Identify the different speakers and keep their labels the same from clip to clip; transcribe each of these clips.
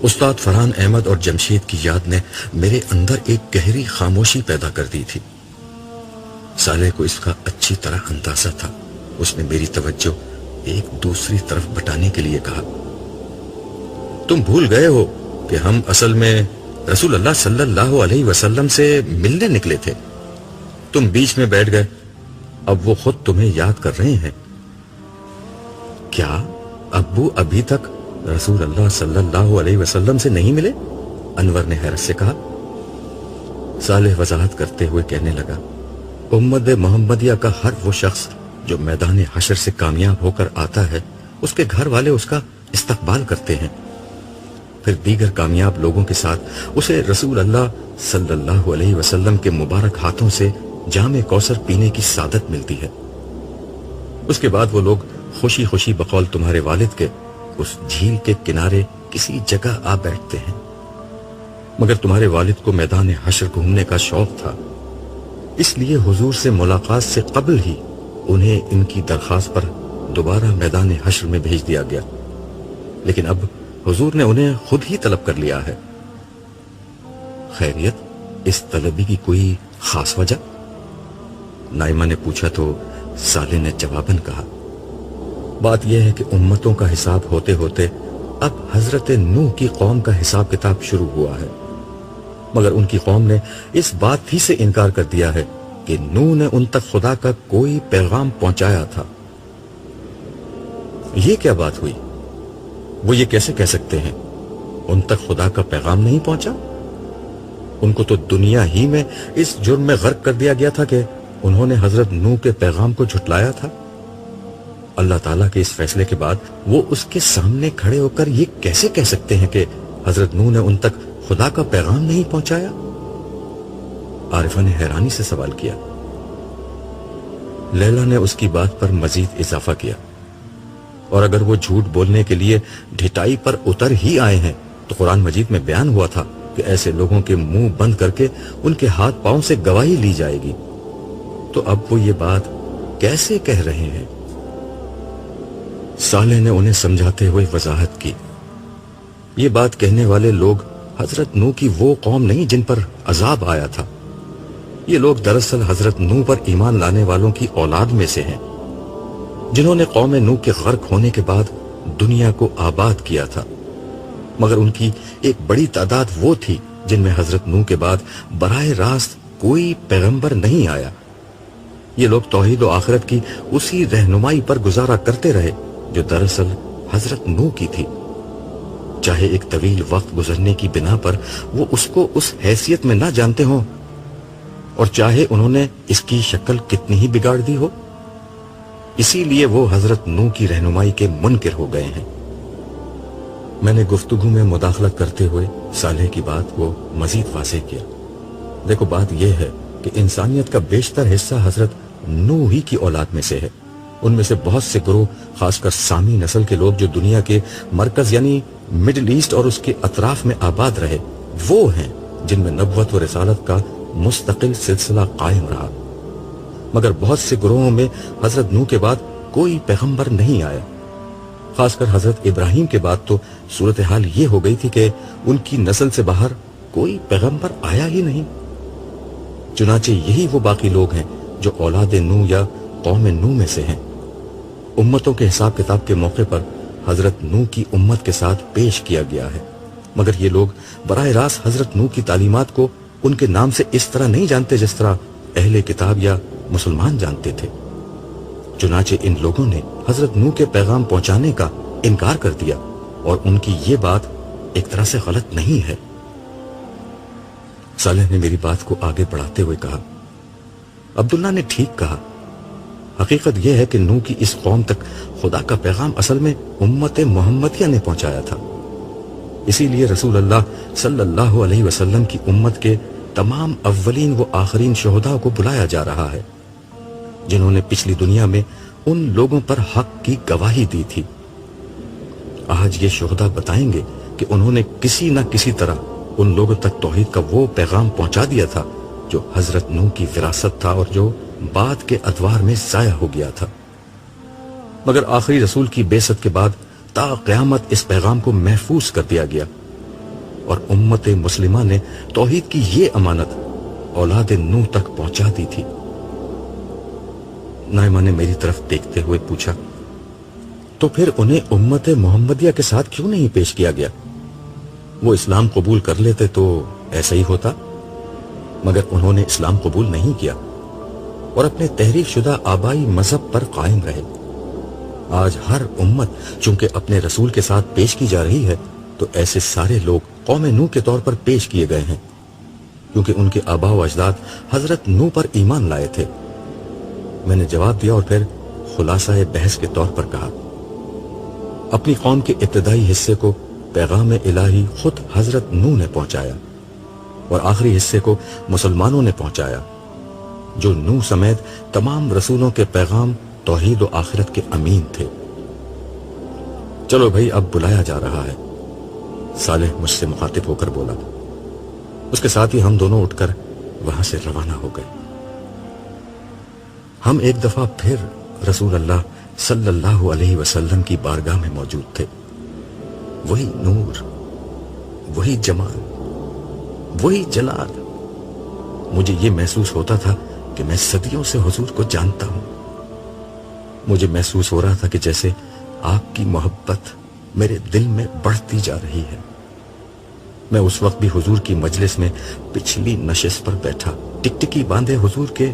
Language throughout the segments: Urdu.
Speaker 1: استاد فرحان احمد اور جمشید کی یاد نے میرے اندر ایک گہری خاموشی پیدا کر دی تھی۔ صالح کو اس کا اچھی طرح اندازہ تھا۔ اس نے میری توجہ ایک دوسری طرف بٹانے کے لیے کہا، تم بھول گئے ہو کہ ہم اصل میں رسول اللہ صلی اللہ علیہ وسلم سے ملنے نکلے تھے۔ تم بیچ میں بیٹھ گئے، اب وہ خود تمہیں یاد کر رہے ہیں۔ کیا ابو ابھی تک رسول اللہ صلی اللہ علیہ وسلم سے نہیں ملے؟ انور نے حیرت سے کہا۔ صالح وضاحت کرتے ہوئے کہنے لگا، امت محمدیہ کا ہر وہ شخص جو میدان حشر سے کامیاب ہو کر آتا ہے، اس کے گھر والے اس کا استقبال کرتے ہیں، پھر دیگر کامیاب لوگوں کے ساتھ اسے رسول اللہ صلی اللہ علیہ وسلم کے مبارک ہاتھوں سے جام کوثر پینے کی سعادت ملتی ہے۔ اس کے بعد وہ لوگ خوشی خوشی بقول تمہارے والد کے اس جھیل کے کنارے کسی جگہ آ بیٹھتے ہیں، مگر تمہارے والد کو میدان حشر گھومنے کا شوق تھا، اس لیے حضور سے ملاقات سے قبل ہی انہیں ان کی درخواست پر دوبارہ میدان حشر میں بھیج دیا گیا، لیکن اب حضور نے انہیں خود ہی طلب کر لیا ہے۔ خیریت، اس طلبی کی کوئی خاص وجہ؟ نائمہ نے پوچھا تو صالح نے جواباً کہا، بات یہ ہے کہ امتوں کا حساب ہوتے ہوتے اب حضرت نوح کی قوم کا حساب کتاب شروع ہوا ہے، مگر ان کی قوم نے اس بات ہی سے انکار کر دیا ہے کہ نوح نے ان تک خدا کا کوئی پیغام پہنچایا تھا۔ یہ کیا بات ہوئی؟ وہ یہ کیسے کہہ سکتے ہیں ان تک خدا کا پیغام نہیں پہنچا؟ ان کو تو دنیا ہی میں اس جرم میں غرق کر دیا گیا تھا کہ انہوں نے حضرت نوح کے پیغام کو جھٹلایا تھا۔ اللہ تعالیٰ کے اس فیصلے کے بعد وہ اس کے سامنے کھڑے ہو کر یہ کیسے کہہ سکتے ہیں کہ حضرت نوح نے ان تک خدا کا پیغام نہیں پہنچایا؟ عارفہ نے حیرانی سے سوال کیا۔ لیلا نے اس کی بات پر مزید اضافہ کیا، اور اگر وہ جھوٹ بولنے کے لیے ڈھٹائی پر اتر ہی آئے ہیں تو قرآن مجید میں بیان ہوا تھا کہ ایسے لوگوں کے منہ بند کر کے ان کے ہاتھ پاؤں سے گواہی لی جائے گی، تو اب وہ یہ بات کیسے کہہ رہے ہیں؟ صالح نے انہیں سمجھاتے ہوئے وضاحت کی، یہ بات کہنے والے لوگ حضرت نوح کی وہ قوم نہیں جن پر عذاب آیا تھا، یہ لوگ دراصل حضرت نوح پر ایمان لانے والوں کی اولاد میں سے ہیں، جنہوں نے قوم نوح کے غرق ہونے کے بعد دنیا کو آباد کیا تھا، مگر ان کی ایک بڑی تعداد وہ تھی جن میں حضرت نوح کے بعد براہ راست کوئی پیغمبر نہیں آیا۔ یہ لوگ توحید و آخرت کی اسی رہنمائی پر گزارا کرتے رہے جو دراصل حضرت نوح کی تھی، چاہے ایک طویل وقت گزرنے کی بنا پر وہ اس کو اس حیثیت میں نہ جانتے ہوں، اور چاہے انہوں نے اس کی شکل کتنی ہی بگاڑ دی ہو، اسی لیے وہ حضرت نوح کی رہنمائی کے منکر ہو گئے ہیں۔ میں نے گفتگو میں مداخلت کرتے ہوئے صالح کی بات کو مزید واضح کیا، دیکھو بات یہ ہے کہ انسانیت کا بیشتر حصہ حضرت نوح ہی کی اولاد میں سے ہے، ان میں سے بہت سے گروہ، خاص کر سامی نسل کے لوگ جو دنیا کے مرکز یعنی مڈل ایسٹ اور اس کے اطراف میں آباد رہے، وہ ہیں جن میں نبوت و رسالت کا مستقل سلسلہ قائم رہا، مگر بہت سے گروہوں میں حضرت نوح کے بعد کوئی پیغمبر نہیں آیا، خاص کر حضرت ابراہیم کے بعد تو صورتحال یہ ہو گئی تھی کہ ان کی نسل سے باہر کوئی پیغمبر آیا ہی نہیں۔ چنانچہ یہی وہ باقی لوگ ہیں جو اولاد نوح یا قوم نوح میں سے ہیں۔ امتوں کے حساب کتاب کے موقع پر حضرت نوح کی امت کے ساتھ پیش کیا گیا ہے، مگر یہ لوگ براہ راست حضرت نوح کی تعلیمات کو ان کے نام سے اس طرح نہیں جانتے جس طرح اہل کتاب یا مسلمان جانتے تھے۔ چنانچہ ان لوگوں نے حضرت نوح کے پیغام پہنچانے کا انکار کر دیا، اور ان کی یہ بات ایک طرح سے غلط نہیں ہے۔ صالح نے میری بات کو آگے بڑھاتے ہوئے کہا، عبداللہ نے ٹھیک کہا، حقیقت یہ ہے کہ نوح کی اس قوم تک خدا کا پیغام اصل میں امت محمدیہ نے پہنچایا تھا، اسی لیے رسول اللہ صلی اللہ علیہ وسلم کی امت کے تمام اولین و آخرین شہداء کو بلایا جا رہا ہے جنہوں نے پچھلی دنیا میں ان لوگوں پر حق کی گواہی دی تھی۔ آج یہ شہداء بتائیں گے کہ انہوں نے کسی نہ کسی طرح ان لوگوں تک توحید کا وہ پیغام پہنچا دیا تھا جو حضرت نوح کی وراثت تھا اور جو بعد کے ادوار میں ضائع ہو گیا تھا، مگر آخری رسول کی بعثت کے بعد تا قیامت اس پیغام کو محفوظ کر دیا گیا، اور امت مسلمہ نے توحید کی یہ امانت اولاد نوح تک پہنچا دی تھی۔ نائمہ نے میری طرف دیکھتے ہوئے پوچھا، تو پھر انہیں امت محمدیہ کے ساتھ کیوں نہیں پیش کیا گیا؟ وہ اسلام قبول کر لیتے تو ایسا ہی ہوتا، مگر انہوں نے اسلام قبول نہیں کیا اور اپنے تحریف شدہ آبائی مذہب پر قائم رہے۔ آج ہر امت چونکہ اپنے رسول کے ساتھ پیش کی جا رہی ہے، تو ایسے سارے لوگ قوم نوح کے طور پر پیش کیے گئے ہیں، کیونکہ ان کے آباء و اجداد حضرت نوح پر ایمان لائے تھے۔ میں نے جواب دیا اور پھر خلاصہ بحث کے طور پر کہا، اپنی قوم کے ابتدائی حصے کو پیغام الہی خود حضرت نوح نے پہنچایا اور آخری حصے کو مسلمانوں نے پہنچایا، جو نوح سمیت تمام رسولوں کے پیغام توحید و آخرت کے امین تھے۔ چلو بھائی، اب بلایا جا رہا ہے، صالح مجھ سے مخاطب ہو کر بولا۔ اس کے ساتھ ہی ہم دونوں اٹھ کر وہاں سے روانہ ہو گئے۔ ہم ایک دفعہ پھر رسول اللہ صلی اللہ علیہ وسلم کی بارگاہ میں موجود تھے۔ وہی نور، وہی جمال، وہی جلال۔ مجھے یہ محسوس ہوتا تھا کہ میں صدیوں سے حضور کو جانتا ہوں۔ مجھے محسوس ہو رہا تھا کہ جیسے آپ کی محبت میرے دل میں بڑھتی جا رہی ہے۔ میں اس وقت بھی حضور کی مجلس میں پچھلی نشست پر بیٹھا ٹکٹکی باندھے حضور کے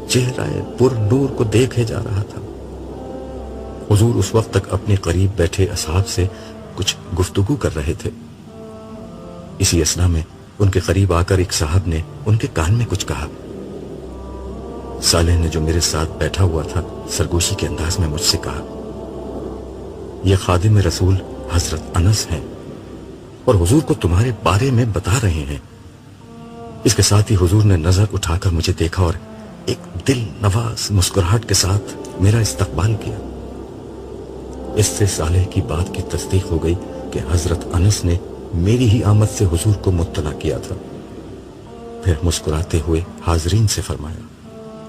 Speaker 1: چہرہ پر نور کو دیکھے جا رہا تھا۔ حضور اس وقت تک اپنے قریب بیٹھے اصحاب سے کچھ گفتگو کر رہے تھے۔ اسی اثنا میں ان کے قریب آ کر ایک صاحب نے ان کے کان میں کچھ کہا۔ صالح نے جو میرے ساتھ بیٹھا ہوا تھا سرگوشی کے انداز میں مجھ سے کہا، یہ خادم رسول حضرت انس ہیں اور حضور کو تمہارے بارے میں بتا رہے ہیں۔ اس کے ساتھ ہی حضور نے نظر اٹھا کر مجھے دیکھا اور ایک دل نواز مسکراہٹ کے ساتھ میرا استقبال کیا۔ اس سے صالح کی بات کی تصدیق ہو گئی کہ حضرت انس نے میری ہی آمد سے حضور کو مطلع کیا تھا۔ پھر مسکراتے ہوئے حاضرین سے فرمایا،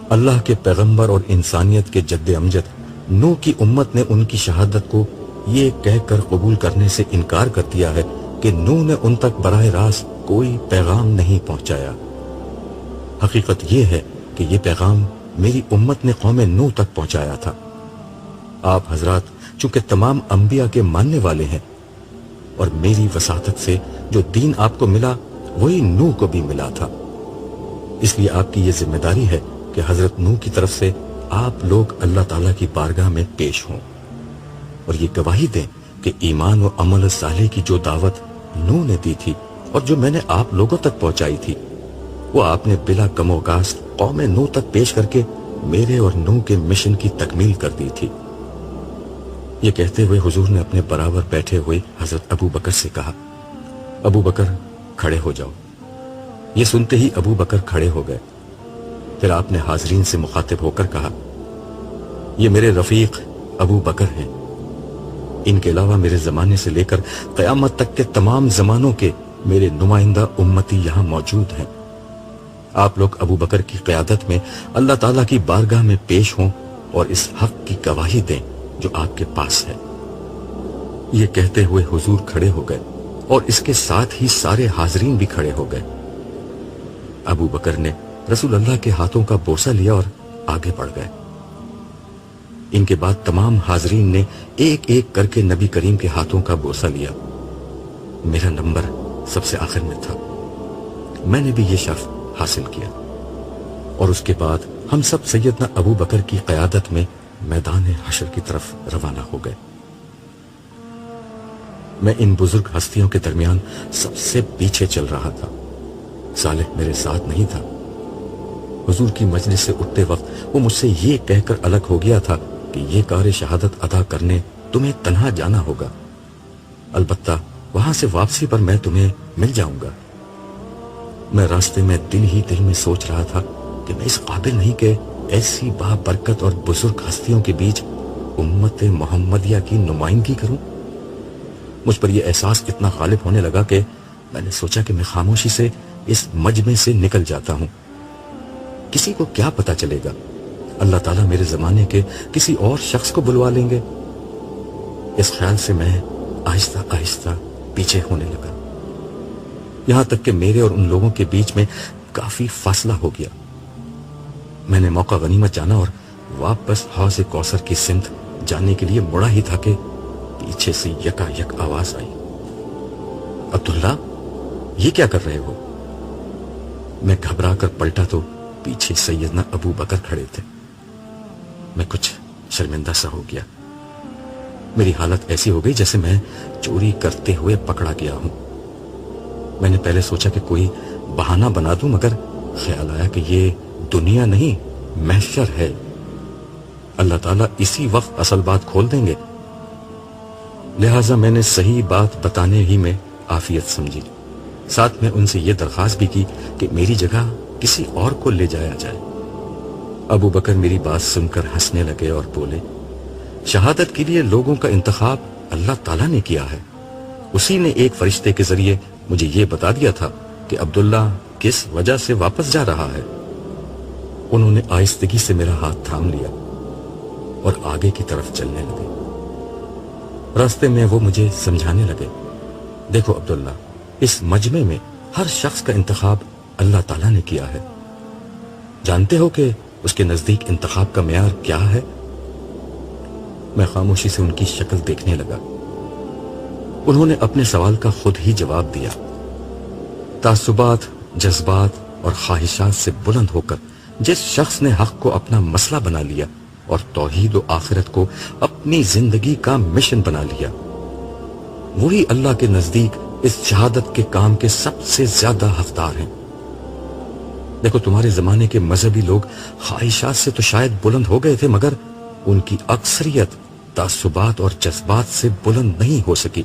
Speaker 1: اللہ کے پیغمبر اور انسانیت کے جد امجد نوح کی امت نے ان کی شہادت کو یہ کہہ کر قبول کرنے سے انکار کر دیا ہے کہ نوح نے ان تک براہ راست کوئی پیغام نہیں پہنچایا۔ حقیقت یہ ہے کہ یہ پیغام میری امت نے قوم نوح تک پہنچایا تھا۔ آپ حضرات چونکہ تمام انبیاء کے ماننے والے ہیں اور میری وساطت سے جو دین آپ کو ملا وہی نوح کو بھی ملا تھا، اس لیے آپ کی یہ ذمہ داری ہے کہ حضرت نوح کی طرف سے آپ لوگ اللہ تعالیٰ کی بارگاہ میں پیش ہوں اور یہ گواہی دیں کہ ایمان و عمل صالح کی جو دعوت نوح نے دی تھی اور جو میں نے آپ لوگوں تک پہنچائی تھی، وہ آپ نے بلا کم و کاست قوم نوح تک پیش کر کے میرے اور نوح کے مشن کی تکمیل کر دی تھی۔ یہ کہتے ہوئے حضور نے اپنے برابر بیٹھے ہوئے حضرت ابو بکر سے کہا، ابو بکر کھڑے ہو جاؤ۔ یہ سنتے ہی ابو بکر کھڑے ہو گئے۔ پھر آپ نے حاضرین سے مخاطب ہو کر کہا، یہ میرے رفیق ابو بکر ہیں، ان کے علاوہ میرے زمانے سے لے کر قیامت تک کے تمام زمانوں کے میرے نمائندہ امتی یہاں موجود ہیں۔ آپ لوگ ابو بکر کی قیادت میں اللہ تعالیٰ کی بارگاہ میں پیش ہوں اور اس حق کی گواہی دیں جو آپ کے پاس ہے۔ یہ کہتے ہوئے حضور کھڑے ہو گئے اور اس کے ساتھ ہی سارے حاضرین بھی کھڑے ہو گئے۔ ابو بکر نے رسول اللہ کے ہاتھوں کا بوسہ لیا اور آگے بڑھ گئے۔ ان کے بعد تمام حاضرین نے ایک ایک کر کے نبی کریم کے ہاتھوں کا بوسہ لیا۔ میرا نمبر سب سے آخر میں تھا، میں نے بھی یہ شرف حاصل کیا، اور اس کے بعد ہم سب سیدنا ابو بکر کی قیادت میں میدان حشر کی طرف روانہ ہو گئے۔ میں ان بزرگ ہستیوں کے درمیان سب سے پیچھے چل رہا تھا۔ صالح میرے ساتھ نہیں تھا۔ حضور کی مجلس سے اٹھتے وقت وہ مجھ سے یہ کہہ کر الگ ہو گیا تھا کہ یہ کار شہادت ادا کرنے تمہیں تنہا جانا ہوگا، البتہ وہاں سے واپسی پر میں تمہیں مل جاؤں گا۔ میں راستے میں دل ہی دل میں سوچ رہا تھا کہ میں اس قابل نہیں کہ ایسی بابرکت اور بزرگ ہستیوں کے بیچ امت محمدیہ کی نمائندگی کروں۔ مجھ پر یہ احساس اتنا غالب ہونے لگا کہ میں نے سوچا کہ میں خاموشی سے اس مجمع سے نکل جاتا ہوں۔ کسی کو کیا پتا چلے گا، اللہ تعالیٰ میرے زمانے کے کسی اور شخص کو بلوا لیں گے۔ اس خیال سے میں آہستہ آہستہ پیچھے ہونے لگا۔ یہاں تک کہ میرے اور ان لوگوں کے بیچ میں کافی فاصلہ ہو گیا۔ میں نے موقع غنیمت جانا اور واپس حوض کوثر کی سمت جانے کے لیے مڑا ہی تھا کہ پیچھے سے یکا یک آواز آئی، عبداللہ یہ کیا کر رہے ہو؟ میں گھبرا کر پلٹا تو پیچھے سیدنا ابو بکر کھڑے تھے۔ میں کچھ شرمندہ سا ہو گیا۔ میری حالت ایسی ہو گئی جیسے میں چوری کرتے ہوئے پکڑا گیا ہوں۔ میں نے پہلے سوچا کہ کوئی بہانہ بنا دوں، مگر خیال آیا کہ یہ دنیا نہیں محشر ہے، اللہ تعالیٰ اسی وقت اصل بات کھول دیں گے۔ لہٰذا میں نے صحیح بات بتانے ہی میں عافیت سمجھی، ساتھ میں ان سے یہ درخواست بھی کی کہ میری جگہ کسی اور کو لے جایا جائے۔ ابو بکر میری بات سن کر ہنسنے لگے اور بولے، شہادت کے لیے لوگوں کا انتخاب اللہ تعالیٰ نے کیا ہے، اسی نے ایک فرشتے کے ذریعے مجھے یہ بتا دیا تھا کہ عبداللہ کس وجہ سے واپس جا رہا ہے۔ انہوں نے آہستگی سے میرا ہاتھ تھام لیا اور آگے کی طرف چلنے لگے۔ راستے میں وہ مجھے سمجھانے لگے، دیکھو عبداللہ، اس مجمع میں ہر شخص کا انتخاب اللہ تعالیٰ نے کیا ہے، جانتے ہو کہ اس کے نزدیک انتخاب کا معیار کیا ہے؟ میں خاموشی سے ان کی شکل دیکھنے لگا۔ انہوں نے اپنے سوال کا خود ہی جواب دیا۔ تعصبات، جذبات اور خواہشات سے بلند ہو کر جس شخص نے حق کو اپنا مسئلہ بنا لیا اور توحید و آخرت کو اپنی زندگی کا مشن بنا لیا، وہی اللہ کے نزدیک اس شہادت کے کام کے سب سے زیادہ حقدار ہیں۔ دیکھو، تمہارے زمانے کے مذہبی لوگ خواہشات سے تو شاید بلند ہو گئے تھے، مگر ان کی اکثریت تعصبات اور جذبات سے بلند نہیں ہو سکی۔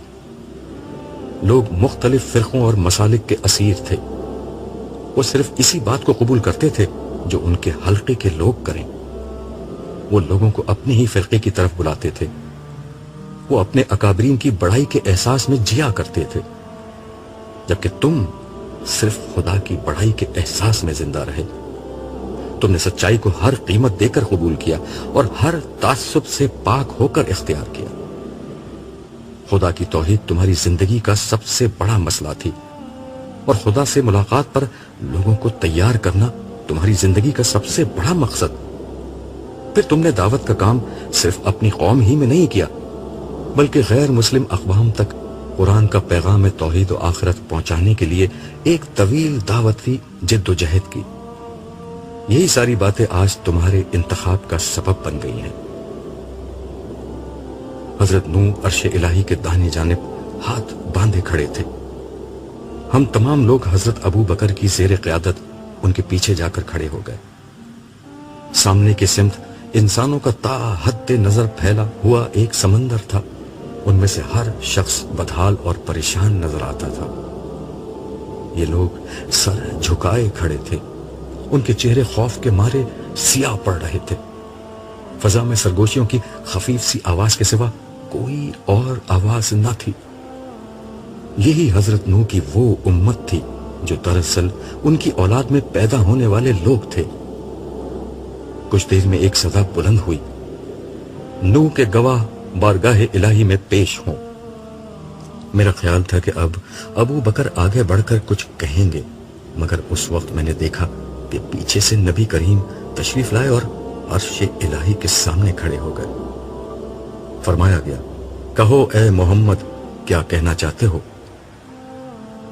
Speaker 1: لوگ مختلف فرقوں اور مسالک کے اسیر تھے، وہ صرف اسی بات کو قبول کرتے تھے جو ان کے حلقے کے لوگ کریں۔ وہ لوگوں کو اپنے ہی فرقے کی طرف بلاتے تھے، وہ اپنے اکابرین کی بڑائی کے احساس میں جیا کرتے تھے، جبکہ تم صرف خدا کی بڑائی کے احساس میں زندہ رہے۔ تم نے سچائی کو ہر قیمت دے کر قبول کیا اور ہر تعصب سے پاک ہو کر اختیار کیا۔ خدا کی توحید تمہاری زندگی کا سب سے بڑا مسئلہ تھی، اور خدا سے ملاقات پر لوگوں کو تیار کرنا تمہاری زندگی کا سب سے بڑا مقصد۔ پھر تم نے دعوت کا کام صرف اپنی قوم ہی میں نہیں کیا، بلکہ غیر مسلم اقوام تک قرآن کا پیغام توحید و آخرت پہنچانے کے لیے ایک طویل دعوتی جد و جہد کی۔ یہی ساری باتیں آج تمہارے انتخاب کا سبب بن گئی ہیں۔ حضرت نوح عرش الہی کے داہنی جانب ہاتھ باندھے کھڑے تھے۔ ہم تمام لوگ حضرت ابو بکر کی زیر قیادت ان کے پیچھے جا کر کھڑے ہو گئے۔ سامنے کی سمت انسانوں کا تا حد نظر پھیلا ہوا ایک سمندر تھا، ان میں سے ہر شخص بدحال اور پریشان نظر آتا تھا۔ یہ لوگ سر جھکائے کھڑے تھے، ان کے چہرے خوف کے مارے سیاہ پڑ رہے تھے۔ فضا میں سرگوشیوں کی خفیف سی آواز کے سوا کوئی اور آواز نہ تھی۔ یہی حضرت نوح کی وہ امت تھی جو دراصل ان کی اولاد میں پیدا ہونے والے لوگ تھے۔ کچھ دیر میں ایک صدا بلند ہوئی، نوح کے گواہ بارگاہ الہی میں پیش ہوں۔ میرا خیال تھا کہ اب ابو بکر آگے بڑھ کر کچھ کہیں گے، مگر اس وقت میں نے دیکھا کہ پیچھے سے نبی کریم تشریف لائے اور عرش الہی کے سامنے کھڑے ہو گئے۔ فرمایا گیا، کہو اے محمد، کیا کہنا چاہتے ہو؟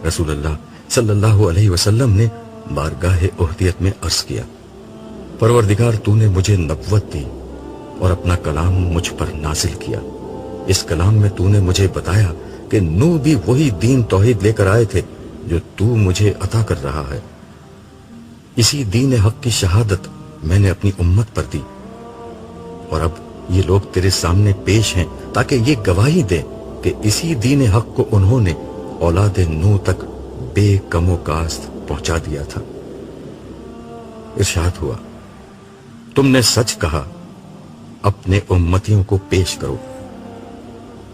Speaker 1: رسول اللہ صلی اللہ علیہ وسلم نے بارگاہ احدیت میں عرض کیا، پروردگار تو نے مجھے نبوت دی اور اپنا کلام مجھ پر نازل کیا۔ اس کلام میں تو نے مجھے بتایا کہ نوح بھی وہی دین توحید لے کر آئے تھے جو تو مجھے عطا کر رہا ہے۔ اسی دین حق کی شہادت میں نے اپنی امت پر دی، اور اب یہ لوگ تیرے سامنے پیش ہیں تاکہ یہ گواہی دیں کہ اسی دین حق کو انہوں نے اولاد نوح تک بے کم و کاست پہنچا دیا تھا۔ ارشاد ہوا، تم نے سچ کہا، اپنے امتیوں کو پیش کرو۔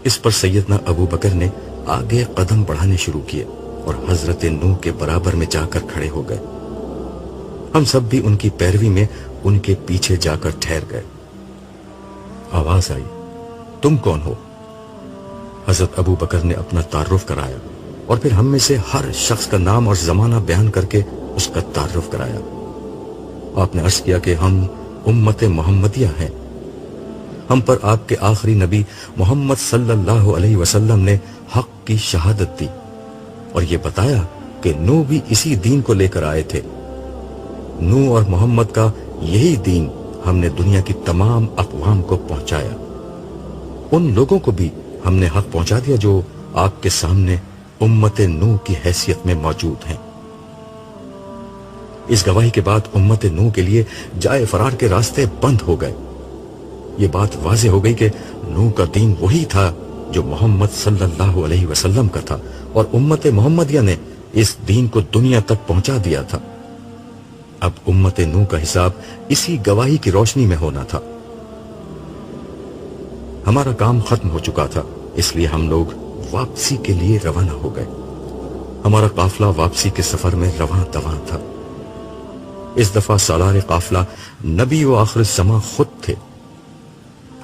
Speaker 1: اس پر سیدنا ابو بکر نے آگے قدم بڑھانے شروع کیے اور حضرت نوح کے برابر میں جا کر کھڑے ہو گئے۔ ہم سب بھی ان کی پیروی میں ان کے پیچھے جا کر ٹھہر گئے۔ آواز آئی، تم کون ہو؟ حضرت ابو بکر نے اپنا تعارف کرایا۔ اور پھر ہم میں سے ہر شخص کا نام اور زمانہ بیان کر کے اس کا تعارف کرایا۔ آپ نے عرض کیا کہ ہم امت محمدیہ ہیں، ہم پر آپ کے آخری نبی محمد صلی اللہ علیہ وسلم نے حق کی شہادت دی اور یہ بتایا کہ نوح بھی اسی دین کو لے کر آئے تھے۔ نوح اور محمد کا یہی دین ہم نے دنیا کی تمام اقوام کو پہنچایا۔ ان لوگوں کو بھی ہم نے حق پہنچا دیا جو آپ کے سامنے امت نوح کی حیثیت میں موجود ہیں۔ اس گواہی کے بعد امت نوح کے لیے جائے فرار کے راستے بند ہو گئے۔ یہ بات واضح ہو گئی کہ نوح کا دین وہی تھا جو محمد صلی اللہ علیہ وسلم کا تھا، اور امت محمدیہ نے اس دین کو دنیا تک پہنچا دیا تھا۔ اب امت نوح کا حساب اسی گواہی کی روشنی میں ہونا تھا۔ ہمارا کام ختم ہو چکا تھا، اس لیے ہم لوگ واپسی کے لیے روانہ ہو گئے۔ ہمارا قافلہ واپسی کے سفر میں رواں دواں تھا۔ اس دفعہ سالار قافلہ نبی و آخر الزماں خود تھے۔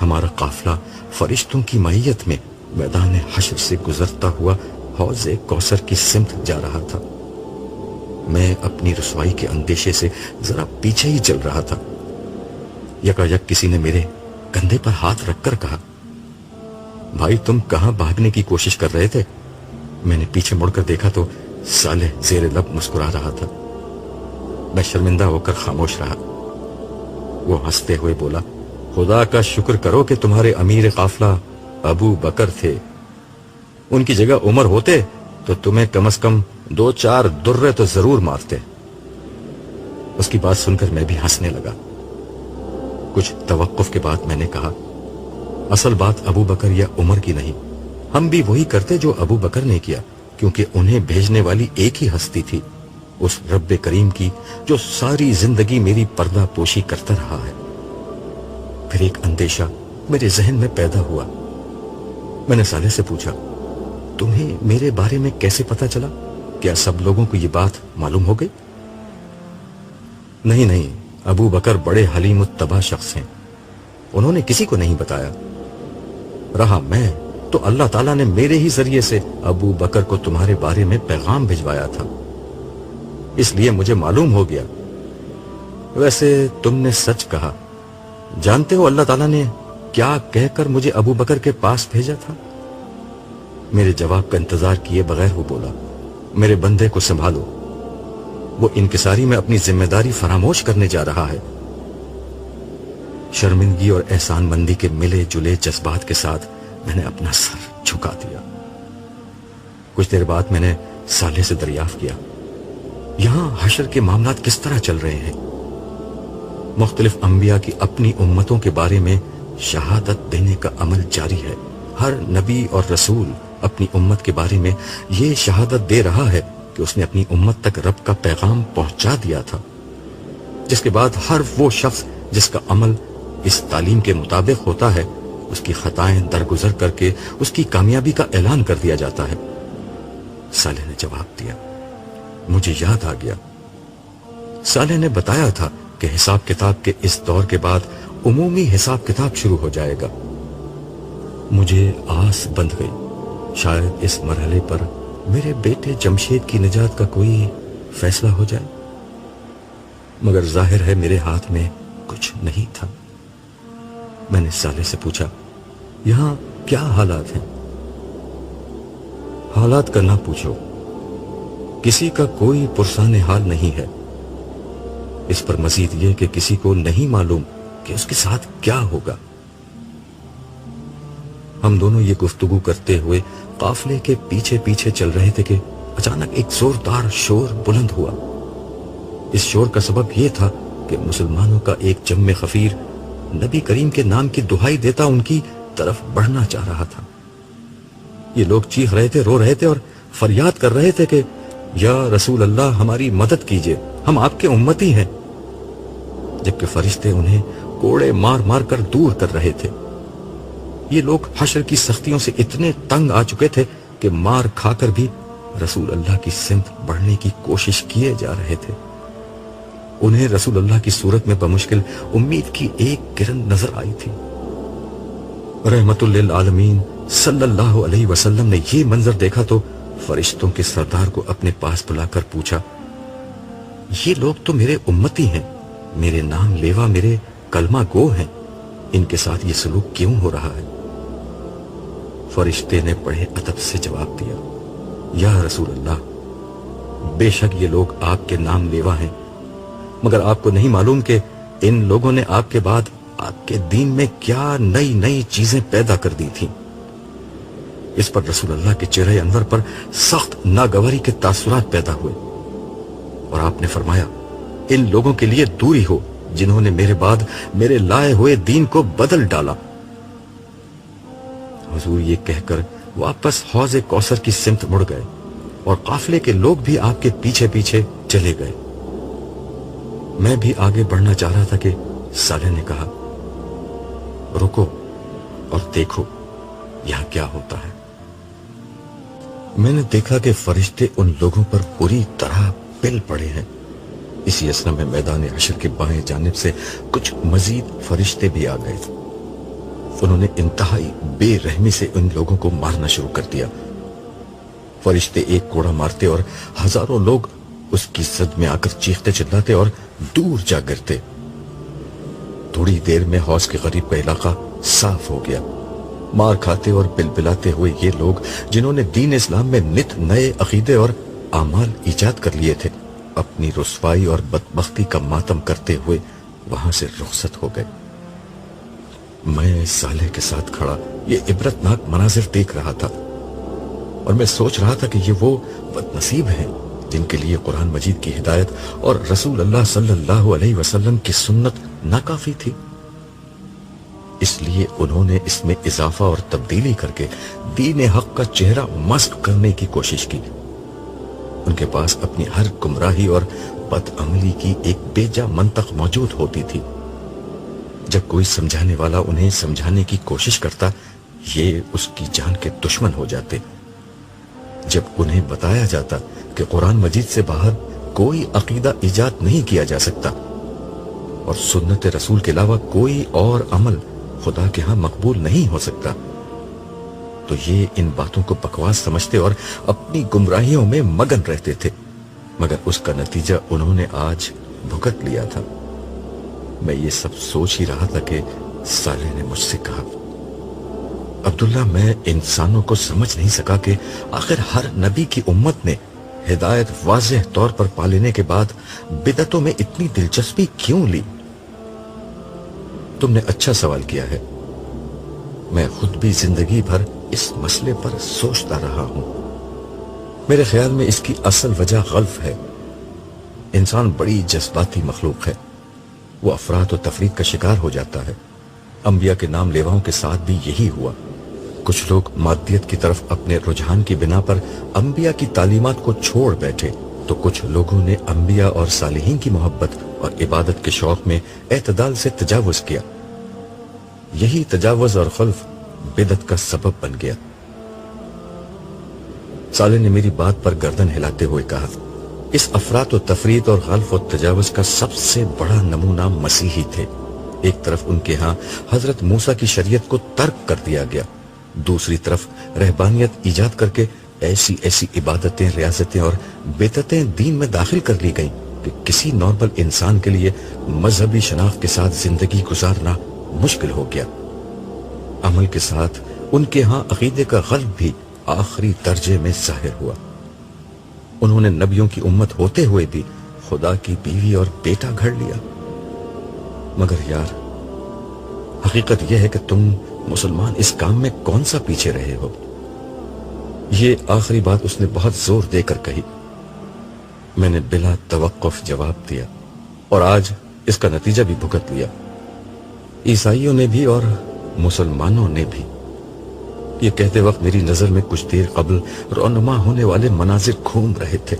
Speaker 1: ہمارا قافلہ فرشتوں کی معیت میں میدان حشر سے گزرتا ہوا حوض کوثر کی سمت جا رہا تھا۔ میں اپنی رسوائی کے اندیشے سے ذرا پیچھے ہی چل رہا تھا۔ یکایک کسی نے میرے کندھے پر ہاتھ رکھ کر کہا، بھائی تم کہاں بھاگنے کی کوشش کر رہے تھے؟ میں نے پیچھے مڑ کر دیکھا تو صالح زیر لب مسکرا رہا تھا۔ میں شرمندہ ہو کر خاموش رہا۔ وہ ہنستے ہوئے بولا، خدا کا شکر کرو کہ تمہارے امیر قافلہ ابو بکر تھے، ان کی جگہ عمر ہوتے تو تمہیں کم از کم 2-4 درے تو ضرور مارتے۔ اس کی بات سن کر میں بھی ہنسنے لگا۔ کچھ توقف کے بعد میں نے کہا، اصل بات ابو بکر یا عمر کی نہیں، ہم بھی وہی کرتے جو ابو بکر نے کیا، کیونکہ انہیں بھیجنے والی ایک ہی ہستی تھی، اس رب کریم کی جو ساری زندگی میری پردہ پوشی کرتا رہا ہے۔ پھر ایک اندیشہ میرے ذہن میں پیدا ہوا۔ میں نے صالح سے پوچھا، تمہیں میرے بارے میں کیسے پتا چلا؟ کیا سب لوگوں کو یہ بات معلوم ہو گئی؟ نہیں، ابو بکر بڑے حلیم الطبع شخص ہیں، انہوں نے کسی کو نہیں بتایا۔ رہا میں تو اللہ تعالیٰ نے میرے ہی ذریعے سے ابو بکر کو تمہارے بارے میں پیغام بھجوایا تھا، اس لیے مجھے معلوم ہو گیا۔ ویسے تم نے سچ کہا۔ جانتے ہو اللہ تعالیٰ نے کیا کہہ کر مجھے ابو بکر کے پاس بھیجا تھا؟ میرے جواب کا انتظار کیے بغیر وہ بولا، میرے بندے کو سنبھالو، وہ انکساری میں اپنی ذمہ داری فراموش کرنے جا رہا ہے۔ شرمندگی اور احسان مندی کے ملے جلے جذبات کے ساتھ میں نے اپنا سر جھکا دیا۔ کچھ دیر بعد میں نے صالح سے دریافت کیا، یہاں حشر کے معاملات کس طرح چل رہے ہیں؟ مختلف انبیاء کی اپنی امتوں کے بارے میں شہادت دینے کا عمل جاری ہے۔ ہر نبی اور رسول اپنی امت کے بارے میں یہ شہادت دے رہا ہے کہ اس نے اپنی امت تک رب کا پیغام پہنچا دیا تھا، جس کے بعد ہر وہ شخص جس کا عمل اس تعلیم کے مطابق ہوتا ہے، اس کی خطائیں درگزر کر کے اس کی کامیابی کا اعلان کر دیا جاتا ہے۔ صالح نے جواب دیا، مجھے یاد آ گیا، صالح نے بتایا تھا کہ حساب کتاب کے اس دور کے بعد عمومی حساب کتاب شروع ہو جائے گا۔ مجھے آس بندھ گئی، شاید اس مرحلے پر میرے بیٹے جمشید کی نجات کا کوئی فیصلہ ہو جائے، مگر ظاہر ہے میرے ہاتھ میں کچھ نہیں تھا۔ میں نے صالح سے پوچھا، یہاں کیا حالات ہیں؟ حالات کا نہ پوچھو، کسی کا کوئی پرسان حال نہیں ہے، اس پر مزید یہ کہ کسی کو نہیں معلوم کہ اس کے ساتھ کیا ہوگا۔ ہم دونوں یہ گفتگو کرتے ہوئے قافلے کے پیچھے پیچھے چل رہے تھے کہ اچانک ایک زوردار شور بلند ہوا۔ اس شور کا سبب یہ تھا کہ مسلمانوں کا ایک جم خفیر نبی کریم کے نام کی دہائی دیتا ان کی طرف بڑھنا چاہ رہا تھا۔ یہ لوگ چیخ رہے تھے، رو رہے تھے اور فریاد کر رہے تھے کہ یا رسول اللہ ہماری مدد کیجئے، ہم آپ کے امتی ہیں، جبکہ فرشتے انہیں کوڑے مار مار کر دور کر رہے تھے۔ یہ لوگ حشر کی سختیوں سے اتنے تنگ آ چکے تھے کہ مار کھا کر بھی رسول اللہ کی سمت بڑھنے کی کوشش کیے جا رہے تھے۔ انہیں رسول اللہ کی صورت میں بمشکل امید کی ایک کرن نظر آئی تھی۔ رحمت للعالمین صلی اللہ علیہ وسلم نے یہ منظر دیکھا تو فرشتوں کے سردار کو اپنے پاس بلا کر پوچھا، یہ لوگ تو میرے امتی ہیں، میرے نام لیوا، میرے کلمہ گو ہیں، ان کے ساتھ یہ سلوک کیوں ہو رہا ہے؟ فرشتے نے بڑے ادب سے جواب دیا، یا رسول اللہ، بے شک یہ لوگ آپ کے نام لیوا ہیں، مگر آپ کو نہیں معلوم کہ ان لوگوں نے آپ کے بعد آپ کے دین میں کیا نئی نئی چیزیں پیدا کر دی تھیں۔ اس پر رسول اللہ کے چہرے انور پر سخت ناگواری کے تاثرات پیدا ہوئے اور آپ نے فرمایا، ان لوگوں کے لیے دوری ہو جنہوں نے میرے بعد میرے لائے ہوئے دین کو بدل ڈالا۔ حضور یہ کہہ کر واپس حوض کوثر کی سمت مڑ گئے اور قافلے کے لوگ بھی آپ کے پیچھے پیچھے چلے گئے۔ میں بھی آگے بڑھنا چاہ رہا تھا کہ صالح نے کہا، رکو اور دیکھو یہاں کیا ہوتا ہے۔ میں نے دیکھا کہ فرشتے ان لوگوں پر پوری طرح پل پڑے ہیں۔ اسی اثنا میں میدان حشر کے بائیں جانب سے کچھ مزید فرشتے بھی آ گئے تھے۔ انہوں نے انتہائی بے رحمی سے ان لوگوں کو مارنا شروع کر دیا۔ فرشتے ایک کوڑا مارتے اور ہزاروں لوگ اس کی زد میں آ کر چیختے چلاتے اور دور جا گرتے۔ تھوڑی دیر میں حوض کے قریب کا علاقہ صاف ہو گیا۔ مار کھاتے اور بلبلاتے ہوئے یہ لوگ جنہوں نے دین اسلام میں نت نئے عقیدے اور اعمال ایجاد کر لیے تھے، اپنی رسوائی اور بدبختی کا ماتم کرتے ہوئے وہاں سے رخصت ہو گئے۔ میں صالح کے ساتھ کھڑا یہ عبرتناک مناظر دیکھ رہا تھا اور میں سوچ رہا تھا کہ یہ وہ بد نصیب ہیں جن کے لیے قرآن مجید کی ہدایت اور رسول اللہ صلی اللہ علیہ وسلم کی سنت ناکافی تھی، اس لیے انہوں نے اس میں اضافہ اور تبدیلی کر کے دین حق کا چہرہ مسخ کرنے کی کوشش کی۔ ان کے پاس اپنی ہر گمراہی اور بد عملی کی ایک بیجا منطق موجود ہوتی تھی۔ جب کوئی سمجھانے والا انہیں سمجھانے کی کوشش کرتا، یہ اس کی جان کے دشمن ہو جاتے۔ جب انہیں بتایا جاتا کہ قرآن مجید سے باہر کوئی عقیدہ ایجاد نہیں کیا جا سکتا اور سنت رسول کے علاوہ کوئی اور عمل خدا کے ہاں مقبول نہیں ہو سکتا، تو یہ ان باتوں کو بکواس سمجھتے اور اپنی گمراہیوں میں مگن رہتے تھے، مگر اس کا نتیجہ انہوں نے آج بھگت لیا تھا۔ میں یہ سب سوچ ہی رہا تھا کہ صالح نے مجھ سے کہا، عبداللہ، میں انسانوں کو سمجھ نہیں سکا کہ آخر ہر نبی کی امت نے ہدایت واضح طور پر پا لینے کے بعد بدعتوں میں اتنی دلچسپی کیوں لی؟ تم نے اچھا سوال کیا ہے۔ میں خود بھی زندگی بھر اس مسئلے پر سوچتا رہا ہوں۔ میرے خیال میں اس کی اصل وجہ غلف ہے۔ انسان بڑی جذباتی مخلوق ہے، وہ افراط و تفریط کا شکار ہو جاتا ہے۔ انبیاء کے نام لیواؤں کے ساتھ بھی یہی ہوا۔ کچھ لوگ مادیت کی طرف اپنے رجحان کی بنا پر انبیاء کی تعلیمات کو چھوڑ بیٹھے، تو کچھ لوگوں نے انبیاء اور صالحین کی محبت اور عبادت کے شوق میں اعتدال سے تجاوز کیا۔ یہی تجاوز اور خلف بدعت کا سبب بن گیا۔ صالح نے میری بات پر گردن ہلاتے ہوئے کہا، اس افراط و تفریط اور غلف و تجاوز کا سب سے بڑا نمونہ مسیحی تھے۔ ایک طرف ان کے ہاں حضرت موسیٰ کی شریعت کو ترک کر دیا گیا، دوسری طرف رہبانیت ایجاد کر کے ایسی ایسی عبادتیں، ریاستیں اور بدعتیں دین میں داخل کر لی گئیں کہ کسی نارمل انسان کے لیے مذہبی شناخت کے ساتھ زندگی گزارنا مشکل ہو گیا۔ عمل کے ساتھ ان کے ہاں عقیدے کا غلب بھی آخری درجے میں ظاہر ہوا۔ انہوں نے نبیوں کی امت ہوتے ہوئے بھی خدا کی بیوی اور بیٹا گھڑ لیا۔ مگر یار، حقیقت یہ ہے کہ تم مسلمان اس کام میں کون سا پیچھے رہے ہو؟ یہ آخری بات اس نے بہت زور دے کر کہی۔ میں نے بلا توقف جواب دیا اور آج اس کا نتیجہ بھی بھگت لیا۔ عیسائیوں نے بھی اور مسلمانوں نے بھی۔ یہ کہتے وقت میری نظر میں کچھ دیر قبل رونما ہونے والے مناظر گھوم رہے تھے۔